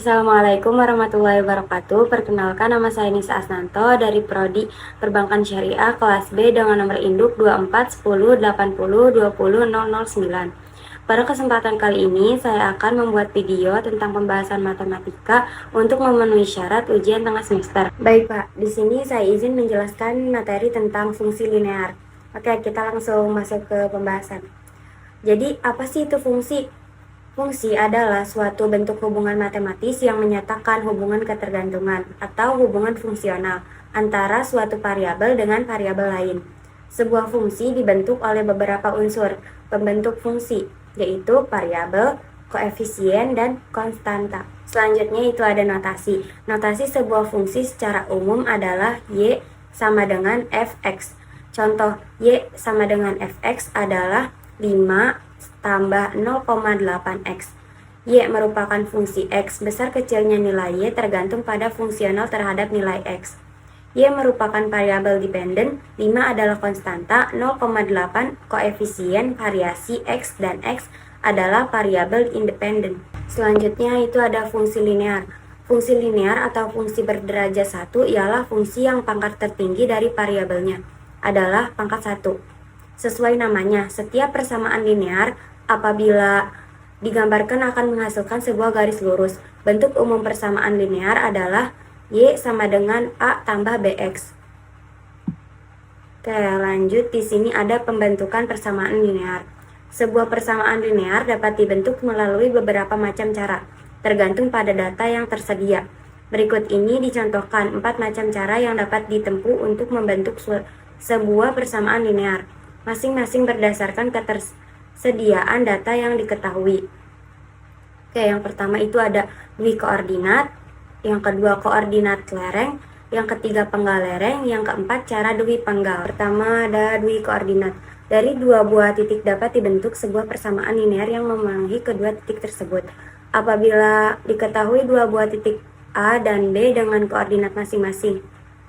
Assalamualaikum warahmatullahi wabarakatuh. Perkenalkan, nama saya Nisa Asnanto dari Prodi Perbankan Syariah kelas B dengan nomor induk 241080200009. Pada kesempatan kali ini, saya akan membuat video tentang pembahasan matematika untuk memenuhi syarat ujian tengah semester. Baik Pak, di sini saya izin menjelaskan materi tentang fungsi linear. Oke, kita langsung masuk ke pembahasan. Jadi, apa sih itu fungsi? Fungsi adalah suatu bentuk hubungan matematis yang menyatakan hubungan ketergantungan atau hubungan fungsional antara suatu variabel dengan variabel lain. Sebuah fungsi dibentuk oleh beberapa unsur pembentuk fungsi, yaitu variabel, koefisien, dan konstanta. Selanjutnya itu ada notasi. Notasi sebuah fungsi secara umum adalah y sama dengan fx. Contoh, y sama dengan fx adalah 5 tambah 0,8x. Y merupakan fungsi x, besar kecilnya nilai y tergantung pada fungsional terhadap nilai x. Y merupakan variabel dependen, 5 adalah konstanta, 0,8 koefisien variasi x, dan x adalah variabel independen. Selanjutnya itu ada fungsi linear. Fungsi linear atau fungsi berderajat 1 ialah fungsi yang pangkat tertinggi dari variabelnya adalah pangkat 1. Sesuai namanya, setiap persamaan linear apabila digambarkan akan menghasilkan sebuah garis lurus. Bentuk umum persamaan linear adalah y sama dengan a tambah bx. Oke, lanjut. Di sini ada pembentukan persamaan linear. Sebuah persamaan linear dapat dibentuk melalui beberapa macam cara, tergantung pada data yang tersedia. Berikut ini dicontohkan 4 macam cara yang dapat ditempuh untuk membentuk sebuah persamaan linear, masing-masing berdasarkan ketersediaan data yang diketahui. Oke, yang pertama itu ada dwi koordinat, yang kedua koordinat lereng, yang ketiga penggal lereng, yang keempat cara dwi penggal. Pertama ada dwi koordinat. Dari dua buah titik dapat dibentuk sebuah persamaan linear yang memenuhi kedua titik tersebut. Apabila diketahui dua buah titik A dan B dengan koordinat masing-masing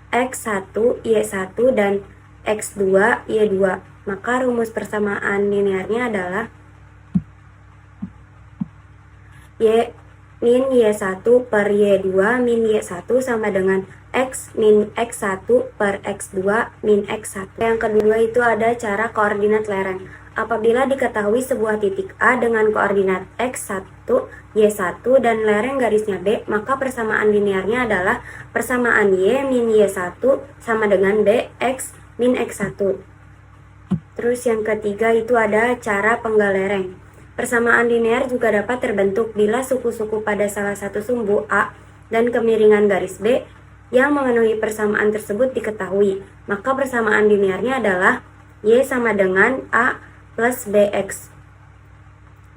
x1, y1, dan x2, y2, maka rumus persamaan linearnya adalah y min y1 per y2 min y1 sama dengan x min x1 per x2 min x1. Yang kedua itu ada cara koordinat lereng. Apabila diketahui sebuah titik A dengan koordinat x1, y1, dan lereng garisnya B, maka persamaan linearnya adalah persamaan y min y1 sama dengan b x min x1. Terus yang ketiga itu ada cara penggal lereng. Persamaan linear juga dapat terbentuk bila suku-suku pada salah satu sumbu A dan kemiringan garis B yang memenuhi persamaan tersebut diketahui. Maka persamaan linearnya adalah y sama dengan A plus bx,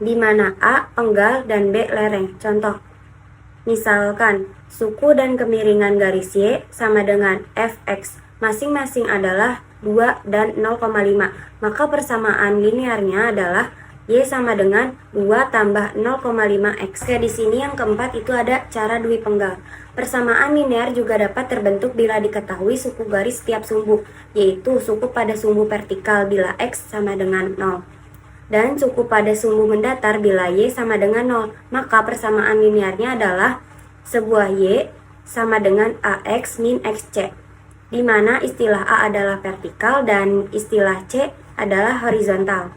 di mana A penggal dan B lereng. Contoh, misalkan suku dan kemiringan garis y sama dengan fx, masing-masing adalah 2 dan 0,5, maka persamaan linearnya adalah y sama dengan 2 tambah 0,5x. Oke, di sini yang keempat itu ada cara dwi penggal. Persamaan linear juga dapat terbentuk bila diketahui suku garis setiap sumbu, yaitu suku pada sumbu vertikal bila x sama dengan 0, dan suku pada sumbu mendatar bila y sama dengan 0, maka persamaan linearnya adalah sebuah y sama dengan ax min xc, di mana istilah A adalah vertikal dan istilah C adalah horizontal.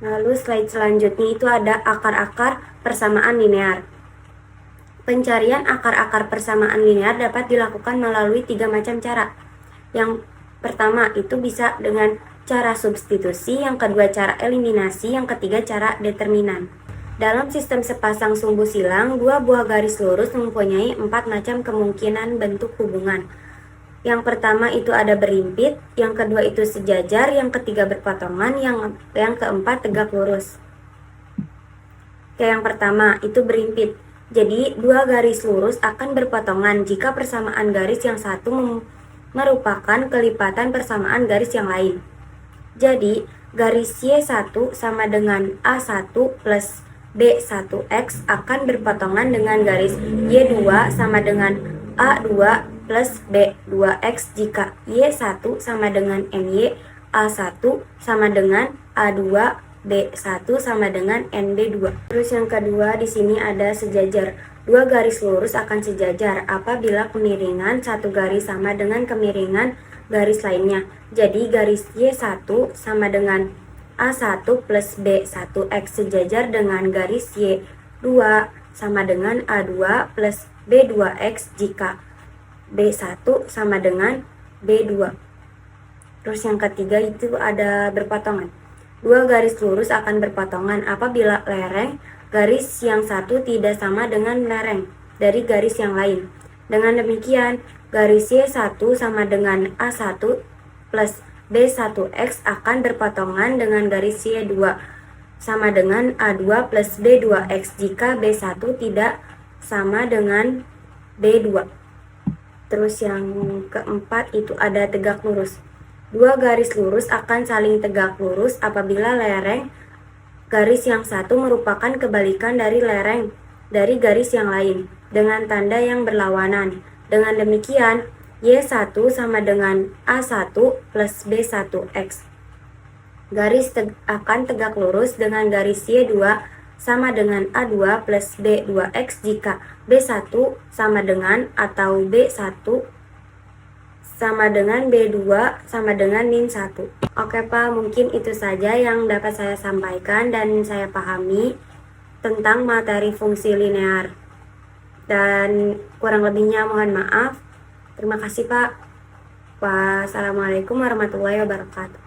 Lalu slide selanjutnya itu ada akar-akar persamaan linear. Pencarian akar-akar persamaan linear dapat dilakukan melalui 3 macam cara. Yang pertama itu bisa dengan cara substitusi, yang kedua cara eliminasi, yang ketiga cara determinan. Dalam sistem sepasang sumbu silang, 2 buah garis lurus mempunyai 4 macam kemungkinan bentuk hubungan. Yang pertama itu ada berimpit, yang kedua itu sejajar, yang ketiga berpotongan, yang keempat tegak lurus. Oke, yang pertama itu berimpit. Jadi 2 garis lurus akan berpotongan jika persamaan garis yang satu merupakan kelipatan persamaan garis yang lain. Jadi garis Y1 sama dengan A1 plus B1x akan berpotongan dengan garis Y2 sama dengan A2 plus B2x jika Y1 sama dengan NY, A1 sama dengan A2 B1 sama dengan NB2. Terus yang kedua di sini ada sejajar. Dua garis lurus akan sejajar apabila kemiringan satu garis sama dengan kemiringan garis lainnya. Jadi garis Y1 sama dengan A1 plus B1X sejajar dengan garis Y2 sama dengan A2 plus B2X jika B1 sama dengan B2. Terus yang ketiga itu ada berpotongan. Dua garis lurus akan berpotongan apabila lereng garis yang satu tidak sama dengan lereng dari garis yang lain. Dengan demikian, garis Y1 sama dengan A1 plus B1X akan berpotongan dengan garis Y2 sama dengan A2 plus B2X jika B1 tidak sama dengan B2. Terus yang keempat itu ada tegak lurus. Dua garis lurus akan saling tegak lurus apabila lereng garis yang satu merupakan kebalikan dari lereng dari garis yang lain dengan tanda yang berlawanan. Dengan demikian, Y1 sama dengan A1 plus B1X. Garis akan tegak lurus dengan garis Y2 sama dengan A2 plus B2X jika B1 sama dengan atau B1 sama dengan B2 sama dengan min 1. Oke Pak, mungkin itu saja yang dapat saya sampaikan dan saya pahami tentang materi fungsi linear. Dan kurang lebihnya mohon maaf. Terima kasih Pak. Wassalamualaikum warahmatullahi wabarakatuh.